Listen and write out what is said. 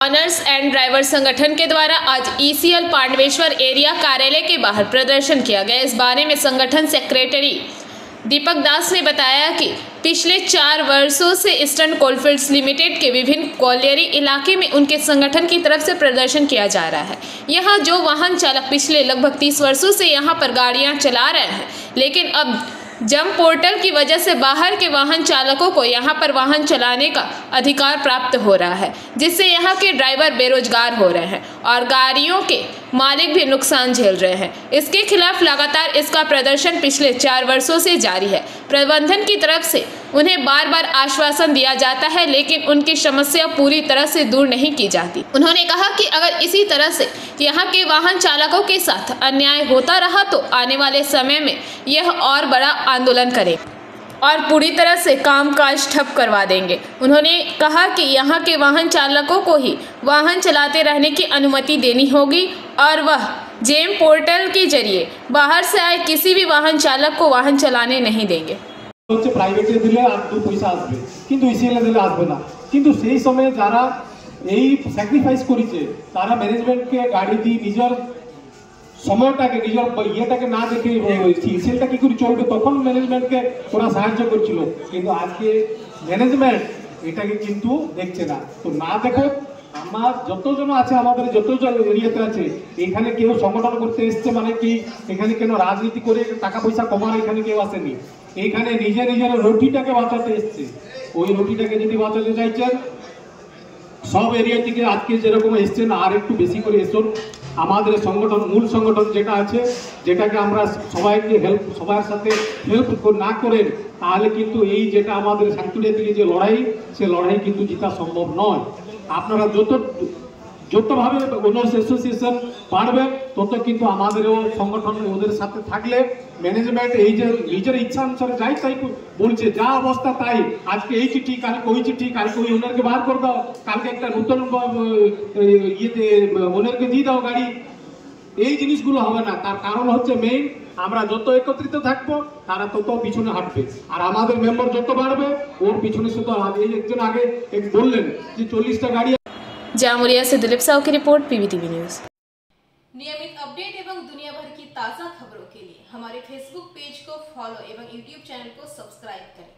Honours and driver संगठन के द्वारा आज ईसीएल पांडवेश्वर एरिया कार्यालय के बाहर प्रदर्शन किया गया। इस बारे में संगठन सेक्रेटरी दीपक दास ने बताया कि पिछले 4 वर्षों से ईस्टर्न कोलफील्ड्स लिमिटेड के विभिन्न कॉलेरी इलाके में उनके संगठन की तरफ से प्रदर्शन किया जा रहा है। यहाँ जो वाहन चालक पिछले लगभग 30 वर्षों से यहाँ पर गाड़ियाँ चला रहे हैं, लेकिन अब जम पोर्टल की वजह से बाहर के वाहन चालकों को यहां पर वाहन चलाने का अधिकार प्राप्त हो रहा है, जिससे यहां के ड्राइवर बेरोजगार हो रहे हैं और गाड़ियों के मालिक भी नुकसान झेल रहे हैं। इसके खिलाफ लगातार इसका प्रदर्शन पिछले 4 वर्षों से जारी है। प्रबंधन की तरफ से उन्हें बार बार आश्वासन दिया जाता है, लेकिन उनकी समस्या पूरी तरह से दूर नहीं की जाती। उन्होंने कहा कि अगर इसी तरह से यहाँ के वाहन चालकों के साथ अन्याय होता रहा तो आने वाले समय में यह और बड़ा आंदोलन करें और पूरी तरह से कामकाज ठप करवा देंगे। उन्होंने कहा कि यहाँ के वाहन चालकों को ही वाहन चलाते रहने की अनुमति देनी होगी और वह जेम पोर्टल के जरिए बाहर से आए किसी भी वाहन चालक को वाहन चलाने नहीं देंगे। प्राइवेटे दिले আর 2 পয়সা আসবে, কিন্তু ইসিএলে দিলে আসবে না। কিন্তু সেই সময়ে যারা এই স্যাক্রিফাইস করেছে তারা ম্যানেজমেন্টকে গাড়ি দিয়ে নিজের সময়টাকে নিজের ইয়েটাকে না দেখে ইসিএলটা কি করে চলবে তখন ম্যানেজমেন্টকে ওরা সাহায্য করছিল, কিন্তু আজকে ম্যানেজমেন্ট এটাকে কিন্তু দেখছে না। তো না দেখো, আমার যতজন আছে আমাদের যতজন এরিয়াতে আছে এখানে কেউ সংগঠন করতে এসছে মানে কি এখানে কেন রাজনীতি করে টাকা পয়সা কমার এখানে কেউ আসেনি। এখানে নিজের রুটিটাকে বাঁচাতে এসছে। ওই রুটিটাকে যদি বাঁচাতে চাইছেন সব এরিয়া থেকে আজকে যেরকম এসছেন আর একটু বেশি করে এসুন। আমাদের সংগঠন মূল সংগঠন যেটা আছে, যেটাকে আমরা সবাইকে সবার সাথে হেল্প না করেন তাহলে কিন্তু এই যেটা আমাদের সাংতুরিয়া থেকে যে লড়াই সে লড়াই কিন্তু জেতা সম্ভব নয়। আপনারা যতভাবে ওনার্স অ্যাসোসিয়েশন পারবেন তত কিন্তু আমাদেরও সংগঠন ওদের সাথে থাকলে ম্যানেজমেন্ট এই যে নিজের ইচ্ছা অনুসারে যাই তাই বলছে, যা অবস্থা তাই, আজকে এই চিঠি কালকে ওই চিঠি, কালকে ওই ওনারকে বার করে দাও, কালকে একটা নতুন ইয়েতে ওনারকে দিয়ে দাও গাড়ি, এই জিনিসগুলো হবে না। তার কারণ হচ্ছে মেইন আমরা যত একত্রিত থাকবো তারা তত পিছনে হাঁটবে আর আমাদের মেম্বার যত বাড়বে ওর পিছনে শুধু এই একজন আগে বললেন যে 40টা গাড়ি। जामुरिया से दिलीप साहू की रिपोर्ट, पीवीटीवी न्यूज। नियमित अपडेट एवं दुनिया भर की ताज़ा खबरों के लिए हमारे फेसबुक पेज को फॉलो एवं यूट्यूब चैनल को सब्सक्राइब करें।